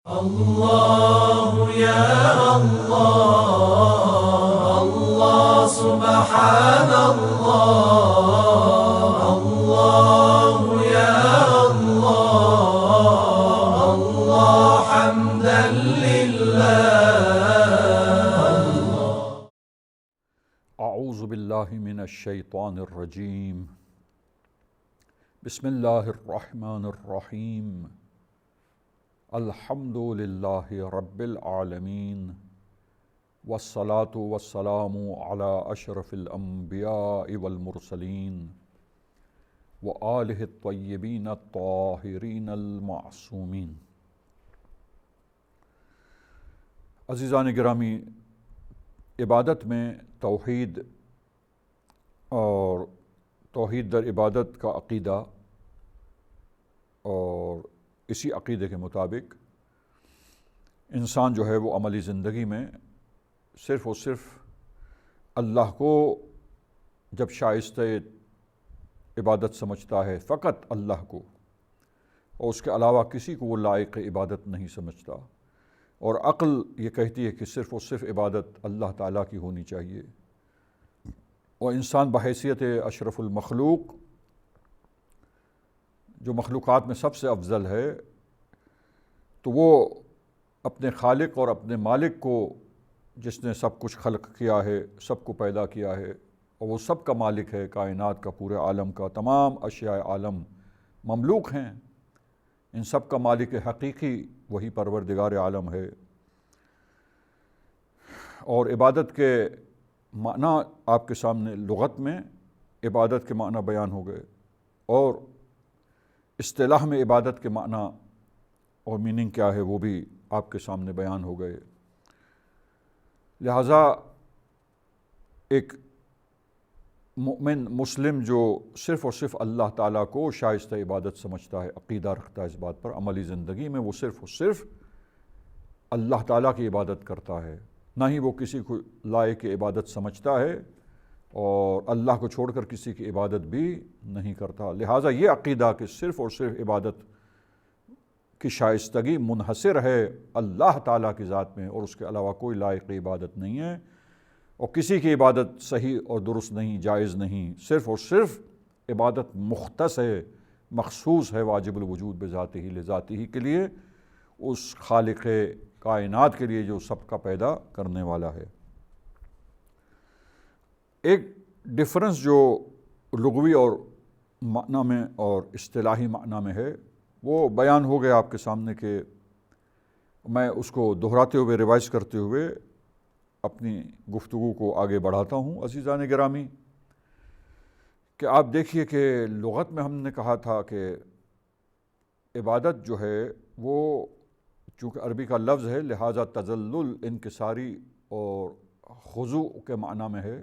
الله يا الله الله سبحان الله الله يا الله الله حمدا لله. اعوذ باللہ من الشیطان الرجیم. بسم اللہ الرحمن الرحیم. الحمد للہ رب العالمین والصلاة والسلام علی اشرف الانبیاء والمرسلین وآلہ الطیبین الطاہرین المعصومین. عزیزان گرامی، عبادت میں توحید اور توحید در عبادت کا عقیدہ، اور اسی عقیدے کے مطابق انسان جو ہے وہ عملی زندگی میں صرف اور صرف اللہ کو جب شائستہ عبادت سمجھتا ہے، فقط اللہ کو، اور اس کے علاوہ کسی کو وہ لائق عبادت نہیں سمجھتا، اور عقل یہ کہتی ہے کہ صرف اور صرف عبادت اللہ تعالیٰ کی ہونی چاہیے، اور انسان بحیثیت اشرف المخلوق، جو مخلوقات میں سب سے افضل ہے، تو وہ اپنے خالق اور اپنے مالک کو، جس نے سب کچھ خلق کیا ہے، سب کو پیدا کیا ہے، اور وہ سب کا مالک ہے، کائنات کا، پورے عالم کا، تمام اشیاء عالم مملوک ہیں، ان سب کا مالک حقیقی وہی پروردگار عالم ہے. اور عبادت کے معنی آپ کے سامنے لغت میں عبادت کے معنی بیان ہو گئے، اور اصطلاح میں عبادت کے معنی اور میننگ کیا ہے وہ بھی آپ کے سامنے بیان ہو گئے. لہٰذا ایک مومن مسلم جو صرف اور صرف اللہ تعالیٰ کو شائستہ عبادت سمجھتا ہے، عقیدہ رکھتا ہے اس بات پر، عملی زندگی میں وہ صرف اور صرف اللہ تعالیٰ کی عبادت کرتا ہے، نہ ہی وہ کسی کو لائق عبادت سمجھتا ہے، اور اللہ کو چھوڑ کر کسی کی عبادت بھی نہیں کرتا. لہٰذا یہ عقیدہ کہ صرف اور صرف عبادت کی شائستگی منحصر ہے اللہ تعالیٰ کی ذات میں، اور اس کے علاوہ کوئی لائق عبادت نہیں ہے، اور کسی کی عبادت صحیح اور درست نہیں، جائز نہیں، صرف اور صرف عبادت مختص ہے، مخصوص ہے واجب الوجود بذاتہ لذاتہ کے لیے، اس خالق کائنات کے لیے جو سب کا پیدا کرنے والا ہے. ایک ڈفرنس جو لغوی اور معنی میں اور اصطلاحی معنی میں ہے وہ بیان ہو گیا آپ کے سامنے، کہ میں اس کو دہراتے ہوئے، ریوائز کرتے ہوئے اپنی گفتگو کو آگے بڑھاتا ہوں. عزیزان گرامی، کہ آپ دیکھیے کہ لغت میں ہم نے کہا تھا کہ عبادت جو ہے وہ چونکہ عربی کا لفظ ہے، لہٰذا تذلل، انکساری اور خضوع کے معنی میں ہے،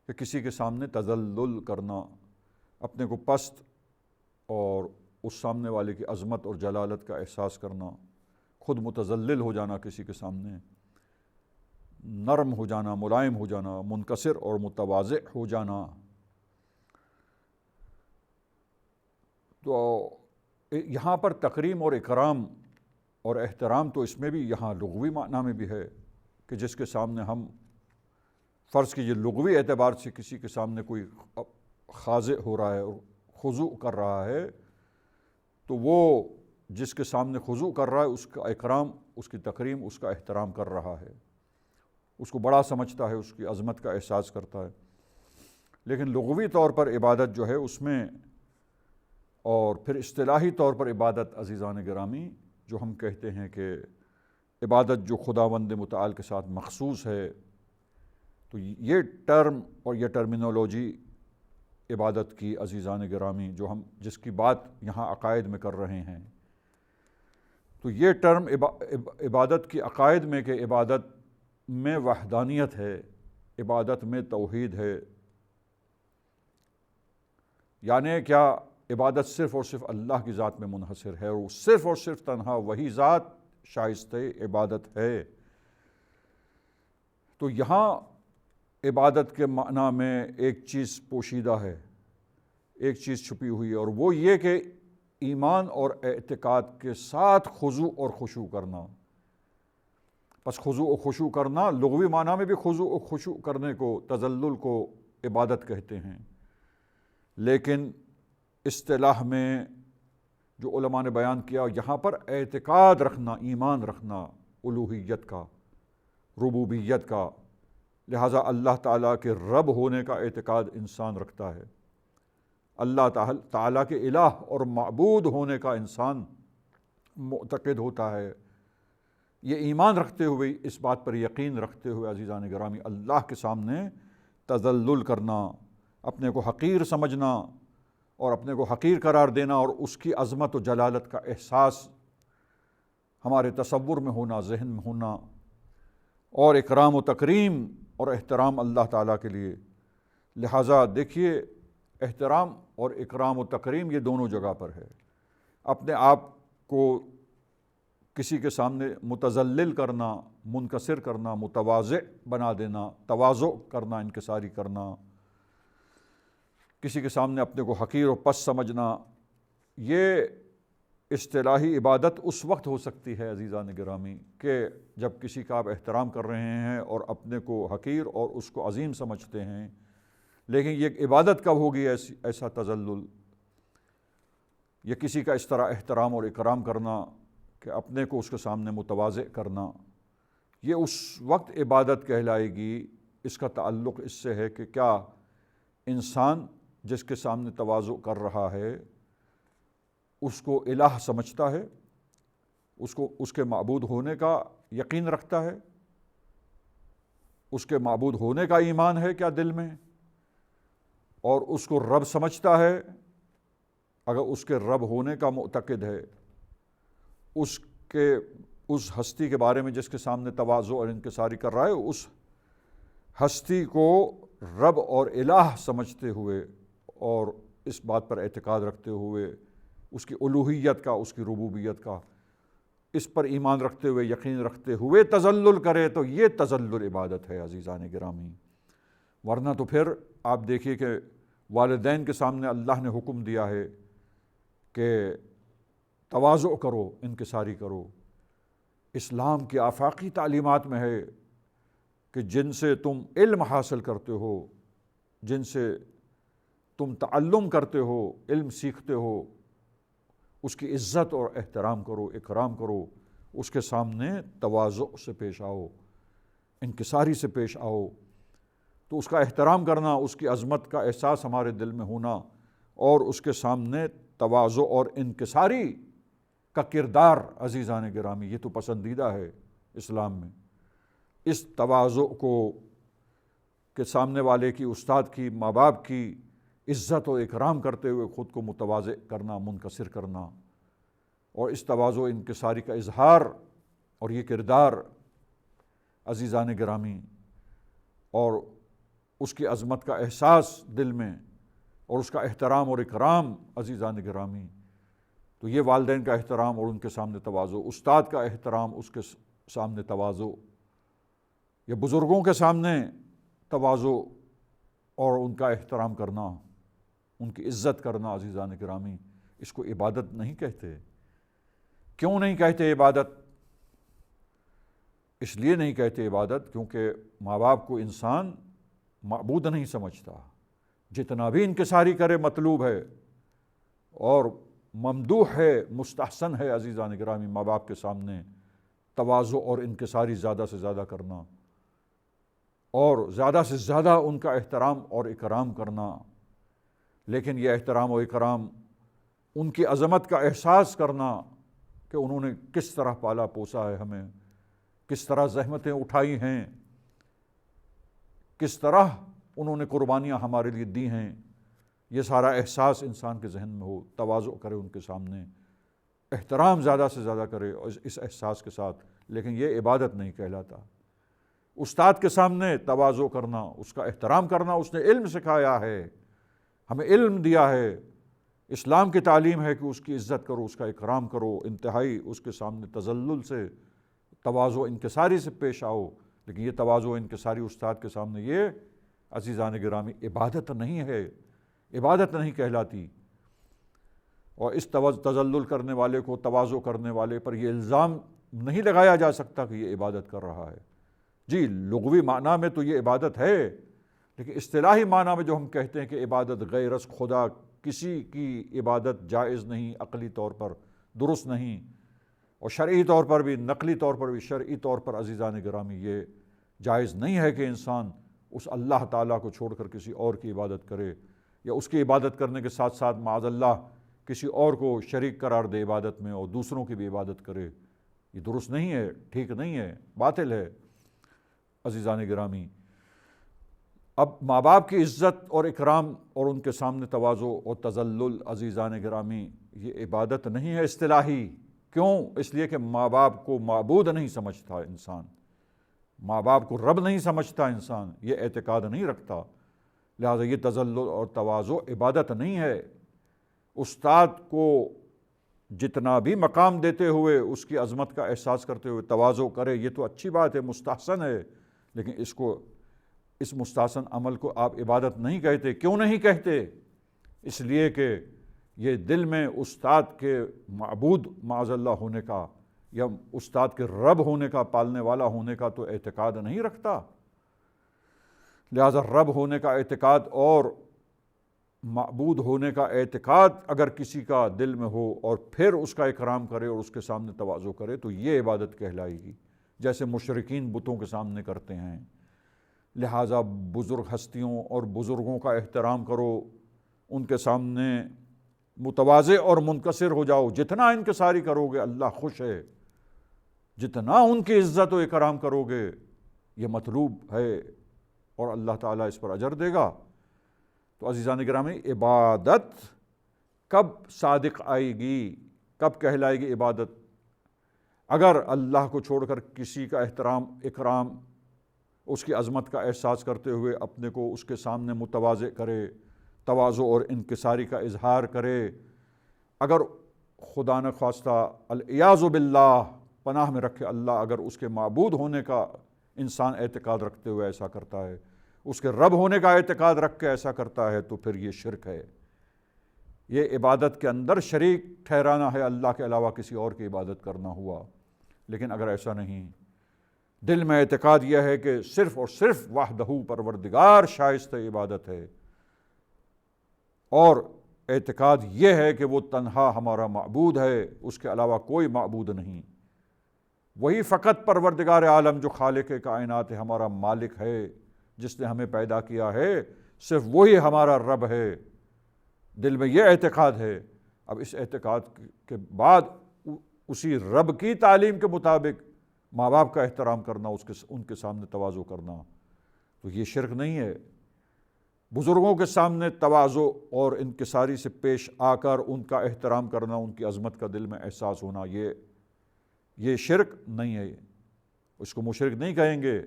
کہ کسی کے سامنے تذلل کرنا، اپنے کو پست اور اس سامنے والے کی عظمت اور جلالت کا احساس کرنا، خود متذلل ہو جانا، کسی کے سامنے نرم ہو جانا، ملائم ہو جانا، منکسر اور متواضع ہو جانا. تو یہاں پر تکریم اور اکرام اور احترام تو اس میں بھی، یہاں لغوی معنی میں بھی ہے، کہ جس کے سامنے ہم فرض کیجیے لغوی اعتبار سے کسی کے سامنے کوئی خاضع ہو رہا ہے اور خضوع کر رہا ہے، تو وہ جس کے سامنے خضوع کر رہا ہے اس کا اکرام، اس کی تکریم، اس کا احترام کر رہا ہے، اس کو بڑا سمجھتا ہے، اس کی عظمت کا احساس کرتا ہے. لیکن لغوی طور پر عبادت جو ہے اس میں، اور پھر اصطلاحی طور پر عبادت، عزیزان گرامی، جو ہم کہتے ہیں کہ عبادت جو خداوند متعال کے ساتھ مخصوص ہے، تو یہ ٹرم اور یہ ٹرمینولوجی عبادت کی، عزیزان گرامی، جو ہم جس کی بات یہاں عقائد میں کر رہے ہیں، تو یہ ٹرم عبادت کی عقائد میں، کہ عبادت میں وحدانیت ہے، عبادت میں توحید ہے، یعنی کیا؟ عبادت صرف اور صرف اللہ کی ذات میں منحصر ہے، اور صرف اور صرف تنہا وہی ذات شائستہ عبادت ہے. تو یہاں عبادت کے معنی میں ایک چیز پوشیدہ ہے، ایک چیز چھپی ہوئی ہے، اور وہ یہ کہ ایمان اور اعتقاد کے ساتھ خضوع اور خشوع کرنا۔ پس خضوع و خشوع کرنا لغوی معنی میں بھی خضوع و خشوع کرنے کو، تذلل کو عبادت کہتے ہیں، لیکن اصطلاح میں جو علماء نے بیان کیا یہاں پر اعتقاد رکھنا، ایمان رکھنا الوہیت کا، ربوبیت کا، لہٰذا اللہ تعالیٰ کے رب ہونے کا اعتقاد انسان رکھتا ہے، اللہ تعالیٰ کے الہ اور معبود ہونے کا انسان معتقد ہوتا ہے۔ یہ ایمان رکھتے ہوئے، اس بات پر یقین رکھتے ہوئے عزیزان گرامی، اللہ کے سامنے تذلل کرنا، اپنے کو حقیر سمجھنا اور اپنے کو حقیر قرار دینا اور اس کی عظمت و جلالت کا احساس ہمارے تصور میں ہونا، ذہن میں ہونا، اور اکرام و تکریم اور احترام اللہ تعالیٰ کے لیے۔ لہٰذا دیکھیے، احترام اور اکرام و تکریم یہ دونوں جگہ پر ہے۔ اپنے آپ کو کسی کے سامنے متذلل کرنا، منکسر کرنا، متواضع بنا دینا، تواضع کرنا، انکساری کرنا، کسی کے سامنے اپنے کو حقیر و پست سمجھنا، یہ اصطلاحی عبادت اس وقت ہو سکتی ہے عزیزان گرامی کہ جب کسی کا آپ احترام کر رہے ہیں اور اپنے کو حقیر اور اس کو عظیم سمجھتے ہیں، لیکن یہ عبادت کب ہوگی ایسا تذلل یا کسی کا اس طرح احترام اور اکرام کرنا کہ اپنے کو اس کے سامنے متواضع کرنا، یہ اس وقت عبادت کہلائے گی۔ اس کا تعلق اس سے ہے کہ کیا انسان جس کے سامنے تواضع کر رہا ہے اس کو الہ سمجھتا ہے، اس کے معبود ہونے کا یقین رکھتا ہے، اس کے معبود ہونے کا ایمان ہے کیا دل میں، اور اس کو رب سمجھتا ہے؟ اگر اس کے رب ہونے کا معتقد ہے، اس ہستی کے بارے میں جس کے سامنے تواضع اور انکساری کر رہا ہے، اس ہستی کو رب اور الہ سمجھتے ہوئے اور اس بات پر اعتقاد رکھتے ہوئے، اس کی الوہیت کا، اس کی ربوبیت کا، اس پر ایمان رکھتے ہوئے، یقین رکھتے ہوئے تذلل کرے، تو یہ تذلل عبادت ہے عزیزان گرامی۔ ورنہ تو پھر آپ دیکھیے کہ والدین کے سامنے اللہ نے حکم دیا ہے کہ تواضع کرو، انکساری کرو۔ اسلام کی آفاقی تعلیمات میں ہے کہ جن سے تم علم حاصل کرتے ہو، جن سے تم تعلم کرتے ہو، علم سیکھتے ہو، اس کی عزت اور احترام کرو، اکرام کرو، اس کے سامنے تواضع سے پیش آؤ، انکساری سے پیش آؤ۔ تو اس کا احترام کرنا، اس کی عظمت کا احساس ہمارے دل میں ہونا اور اس کے سامنے تواضع اور انکساری کا کردار عزیزان گرامی، یہ تو پسندیدہ ہے اسلام میں۔ اس تواضع کو کہ سامنے والے کی، استاد کی، ماں باپ کی عزت و اکرام کرتے ہوئے خود کو متواضع کرنا، منکسر کرنا، اور اس تواضع و انکساری کا اظہار اور یہ کردار عزیزان گرامی، اور اس کی عظمت کا احساس دل میں اور اس کا احترام اور اکرام عزیزان گرامی، تو یہ والدین کا احترام اور ان کے سامنے تواضع، استاد کا احترام، اس کے سامنے تواضع، یا بزرگوں کے سامنے تواضع اور ان کا احترام کرنا، ان کی عزت کرنا عزیزان گرامی، اس کو عبادت نہیں کہتے۔ کیوں نہیں کہتے عبادت؟ اس لیے نہیں کہتے عبادت کیونکہ ماں باپ کو انسان معبود نہیں سمجھتا۔ جتنا بھی انکساری کرے مطلوب ہے اور ممدوح ہے، مستحسن ہے عزیزان گرامی، ماں باپ کے سامنے تواضع اور انکساری زیادہ سے زیادہ کرنا اور زیادہ سے زیادہ ان کا احترام اور اکرام کرنا۔ لیکن یہ احترام و اکرام ان کی عظمت کا احساس کرنا کہ انہوں نے کس طرح پالا پوسا ہے ہمیں، کس طرح زحمتیں اٹھائی ہیں، کس طرح انہوں نے قربانیاں ہمارے لیے دی ہیں، یہ سارا احساس انسان کے ذہن میں ہو، تواضع کرے ان کے سامنے، احترام زیادہ سے زیادہ کرے اس احساس کے ساتھ، لیکن یہ عبادت نہیں کہلاتا۔ استاد کے سامنے تواضع کرنا، اس کا احترام کرنا، اس نے علم سکھایا ہے، ہمیں علم دیا ہے، اسلام کی تعلیم ہے کہ اس کی عزت کرو، اس کا اکرام کرو، انتہائی اس کے سامنے تذلل سے، تواضع انکساری سے پیش آؤ۔ لیکن یہ تواضع انکساری استاد کے سامنے، یہ عزیزان گرامی عبادت نہیں ہے، عبادت نہیں کہلاتی۔ اور اس تذلل کرنے والے کو، تواضع کرنے والے پر یہ الزام نہیں لگایا جا سکتا کہ یہ عبادت کر رہا ہے۔ جی لغوی معنی میں تو یہ عبادت ہے، لیکن اصطلاحی معنی میں جو ہم کہتے ہیں کہ عبادت غیر از خدا کسی کی عبادت جائز نہیں، عقلی طور پر درست نہیں، اور شرعی طور پر بھی، نقلی طور پر بھی، شرعی طور پر عزیزان گرامی یہ جائز نہیں ہے کہ انسان اس اللہ تعالیٰ کو چھوڑ کر کسی اور کی عبادت کرے، یا اس کی عبادت کرنے کے ساتھ ساتھ معاذ اللہ کسی اور کو شریک قرار دے عبادت میں اور دوسروں کی بھی عبادت کرے۔ یہ درست نہیں ہے، ٹھیک نہیں ہے، باطل ہے۔ عزیزان گرامی، اب ماں باپ کی عزت اور اکرام اور ان کے سامنے تواضع اور تذلل عزیزان گرامی یہ عبادت نہیں ہے اصطلاحی۔ کیوں؟ اس لیے کہ ماں باپ کو معبود نہیں سمجھتا انسان، ماں باپ کو رب نہیں سمجھتا انسان، یہ اعتقاد نہیں رکھتا، لہٰذا یہ تذلل اور تواضع عبادت نہیں ہے۔ استاد کو جتنا بھی مقام دیتے ہوئے اس کی عظمت کا احساس کرتے ہوئے تواضع کرے، یہ تو اچھی بات ہے، مستحسن ہے، لیکن اس مستحسن عمل کو آپ عبادت نہیں کہتے۔ کیوں نہیں کہتے؟ اس لیے کہ یہ دل میں استاد کے معبود معاذ اللہ ہونے کا یا استاد کے رب ہونے کا، پالنے والا ہونے کا تو اعتقاد نہیں رکھتا۔ لہذا رب ہونے کا اعتقاد اور معبود ہونے کا اعتقاد اگر کسی کا دل میں ہو اور پھر اس کا اکرام کرے اور اس کے سامنے تواضع کرے تو یہ عبادت کہلائے گی، جیسے مشرکین بتوں کے سامنے کرتے ہیں۔ لہٰذا بزرگ ہستیوں اور بزرگوں کا احترام کرو، ان کے سامنے متواضع اور منکسر ہو جاؤ۔ جتنا انکساری کرو گے اللہ خوش ہے، جتنا ان کی عزت و اکرام کرو گے یہ مطلوب ہے اور اللہ تعالیٰ اس پر اجر دے گا۔ تو عزیزان گرامی، عبادت کب صادق آئے گی، کب کہلائے گی عبادت؟ اگر اللہ کو چھوڑ کر کسی کا احترام، اکرام، اس کی عظمت کا احساس کرتے ہوئے اپنے کو اس کے سامنے متواضع کرے، تواضع اور انکساری کا اظہار کرے۔ اگر خدا نخواستہ العیاذ باللہ، پناہ میں رکھے اللہ، اگر اس کے معبود ہونے کا انسان اعتقاد رکھتے ہوئے ایسا کرتا ہے، اس کے رب ہونے کا اعتقاد رکھ کے ایسا کرتا ہے، تو پھر یہ شرک ہے۔ یہ عبادت کے اندر شریک ٹھہرانا ہے، اللہ کے علاوہ کسی اور کی عبادت کرنا ہوا۔ لیکن اگر ایسا نہیں، دل میں اعتقاد یہ ہے کہ صرف اور صرف وحدہ پروردگار شائستہ عبادت ہے، اور اعتقاد یہ ہے کہ وہ تنہا ہمارا معبود ہے، اس کے علاوہ کوئی معبود نہیں، وہی فقط پروردگار عالم جو خالق کائنات ہے، ہمارا مالک ہے، جس نے ہمیں پیدا کیا ہے، صرف وہی ہمارا رب ہے۔ دل میں یہ اعتقاد ہے۔ اب اس اعتقاد کے بعد اسی رب کی تعلیم کے مطابق ماں باپ کا احترام کرنا، ان کے سامنے تواضع کرنا، تو یہ شرک نہیں ہے۔ بزرگوں کے سامنے تواضع اور انکساری سے پیش آ کر ان کا احترام کرنا، ان کی عظمت کا دل میں احساس ہونا، یہ شرک نہیں ہے۔ اس کو مشرک نہیں کہیں گے،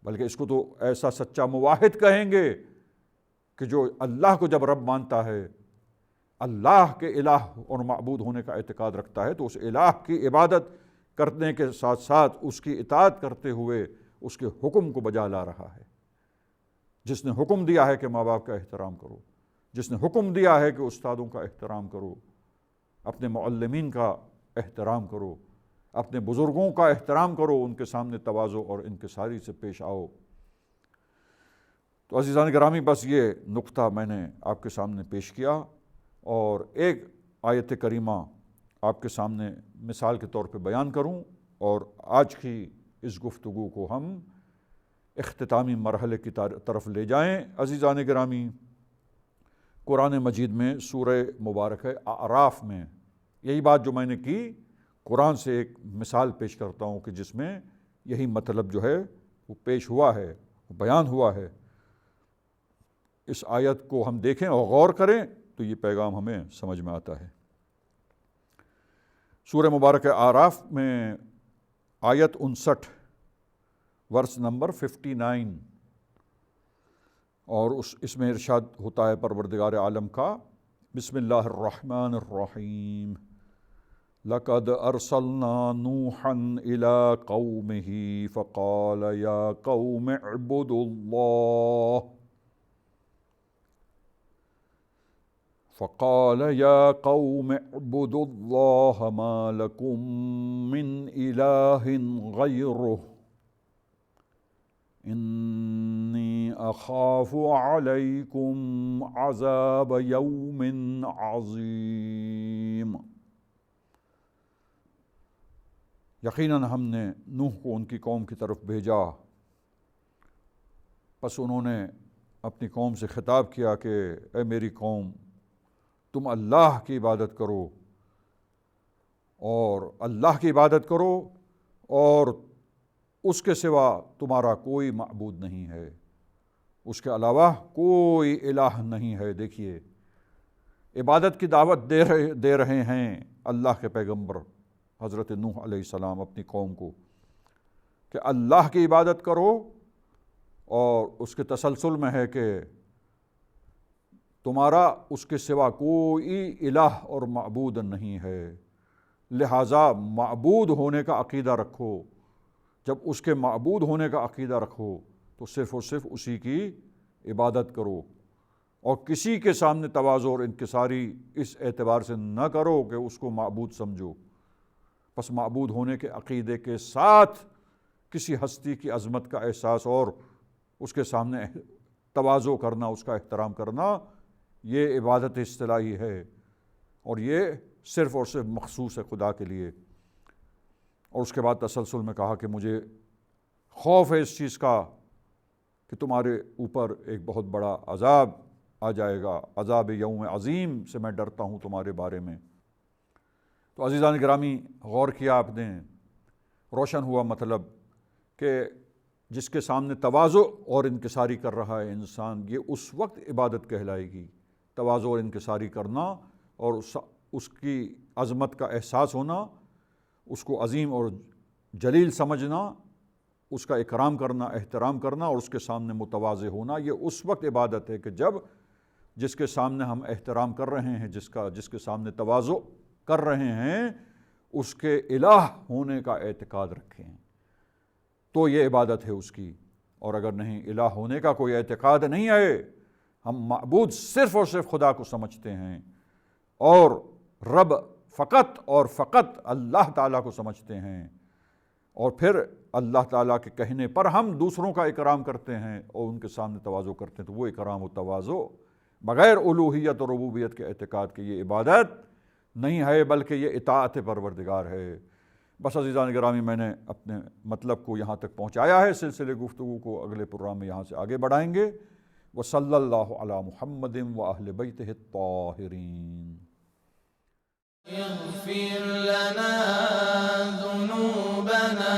بلکہ اس کو تو ایسا سچا موحد کہیں گے کہ جو اللہ کو جب رب مانتا ہے، اللہ کے الہ اور معبود ہونے کا اعتقاد رکھتا ہے، تو اس الہ کی عبادت کرنے کے ساتھ ساتھ اس کی اطاعت کرتے ہوئے اس کے حکم کو بجا لا رہا ہے۔ جس نے حکم دیا ہے کہ ماں باپ کا احترام کرو، جس نے حکم دیا ہے کہ استادوں کا احترام کرو، اپنے معلمین کا احترام کرو، اپنے بزرگوں کا احترام کرو، ان کے سامنے تواضع اور انکساری سے پیش آؤ۔ تو عزیزان گرامی، بس یہ نقطہ میں نے آپ کے سامنے پیش کیا، اور ایک آیت کریمہ آپ کے سامنے مثال کے طور پہ بیان کروں، اور آج کی اس گفتگو کو ہم اختتامی مرحلے کی طرف لے جائیں۔ عزیزان گرامی، قرآن مجید میں سورہ مبارک اعراف میں یہی بات جو میں نے کی، قرآن سے ایک مثال پیش کرتا ہوں کہ جس میں یہی مطلب جو ہے وہ پیش ہوا ہے، بیان ہوا ہے۔ اس آیت کو ہم دیکھیں اور غور کریں تو یہ پیغام ہمیں سمجھ میں آتا ہے۔ سورہ مبارک اعراف میں آیت 59، ورس نمبر 59، اور اس میں ارشاد ہوتا ہے پروردگار عالم کا، بسم اللہ الرحمن الرحیم، لَقَدْ أَرْسَلْنَا نُوحًا إِلَىٰ قَوْمِهِ فَقَالَ يَا قَوْمِ اعْبُدُوا اللَّهَ فقال یا قوم اعبدوا اللہ ما لکم من الہ غیرہ انی اخاف علیکم عذاب یوم عظیم۔ یقیناً ہم نے نوح کو ان کی قوم کی طرف بھیجا، پس انہوں نے اپنی قوم سے خطاب کیا کہ اے میری قوم، تم اللہ کی عبادت کرو اور اللہ کی عبادت کرو اور اس کے سوا تمہارا کوئی معبود نہیں ہے، اس کے علاوہ کوئی الہ نہیں ہے۔ دیکھیے، عبادت کی دعوت دے رہے ہیں اللہ کے پیغمبر حضرت نوح علیہ السلام اپنی قوم کو کہ اللہ کی عبادت کرو، اور اس کے تسلسل میں ہے کہ تمہارا اس کے سوا کوئی الہ اور معبود نہیں ہے، لہٰذا معبود ہونے کا عقیدہ رکھو۔ جب اس کے معبود ہونے کا عقیدہ رکھو تو صرف اور صرف اسی کی عبادت کرو، اور کسی کے سامنے تواضع اور انکساری اس اعتبار سے نہ کرو کہ اس کو معبود سمجھو۔ پس معبود ہونے کے عقیدے کے ساتھ کسی ہستی کی عظمت کا احساس اور اس کے سامنے تواضع کرنا، اس کا احترام کرنا، یہ عبادت اصطلاحی ہے، اور یہ صرف اور صرف مخصوص ہے خدا کے لیے۔ اور اس کے بعد تسلسل میں کہا کہ مجھے خوف ہے اس چیز کا کہ تمہارے اوپر ایک بہت بڑا عذاب آ جائے گا، عذاب یوم عظیم سے میں ڈرتا ہوں تمہارے بارے میں۔ تو عزیزان گرامی، غور کیا آپ نے، روشن ہوا مطلب کہ جس کے سامنے تواضع اور انکساری کر رہا ہے انسان، یہ اس وقت عبادت کہلائے گی۔ تواضع اور انکساری کرنا اور اس کی عظمت کا احساس ہونا، اس کو عظیم اور جلیل سمجھنا، اس کا اکرام کرنا، احترام کرنا، اور اس کے سامنے متواضع ہونا، یہ اس وقت عبادت ہے کہ جب جس کے سامنے ہم احترام کر رہے ہیں، جس کے سامنے تواضع کر رہے ہیں، اس کے الہ ہونے کا اعتقاد رکھیں تو یہ عبادت ہے اس کی۔ اور اگر نہیں، الہ ہونے کا کوئی اعتقاد نہیں ہے، ہم معبود صرف اور صرف خدا کو سمجھتے ہیں اور رب فقط اور فقط اللہ تعالیٰ کو سمجھتے ہیں، اور پھر اللہ تعالیٰ کے کہنے پر ہم دوسروں کا اکرام کرتے ہیں اور ان کے سامنے تواضع کرتے ہیں، تو وہ اکرام و تواضع بغیر الوہیت اور ربوبیت کے اعتقاد کے یہ عبادت نہیں ہے، بلکہ یہ اطاعت پروردگار ہے۔ بس عزیزان گرامی، میں نے اپنے مطلب کو یہاں تک پہنچایا ہے۔ سلسلے گفتگو کو اگلے پروگرام میں یہاں سے آگے بڑھائیں گے۔ وصلی اللہ علی محمد واہل بیتہ الطاہرین۔ اغفر لنا ذنوبنا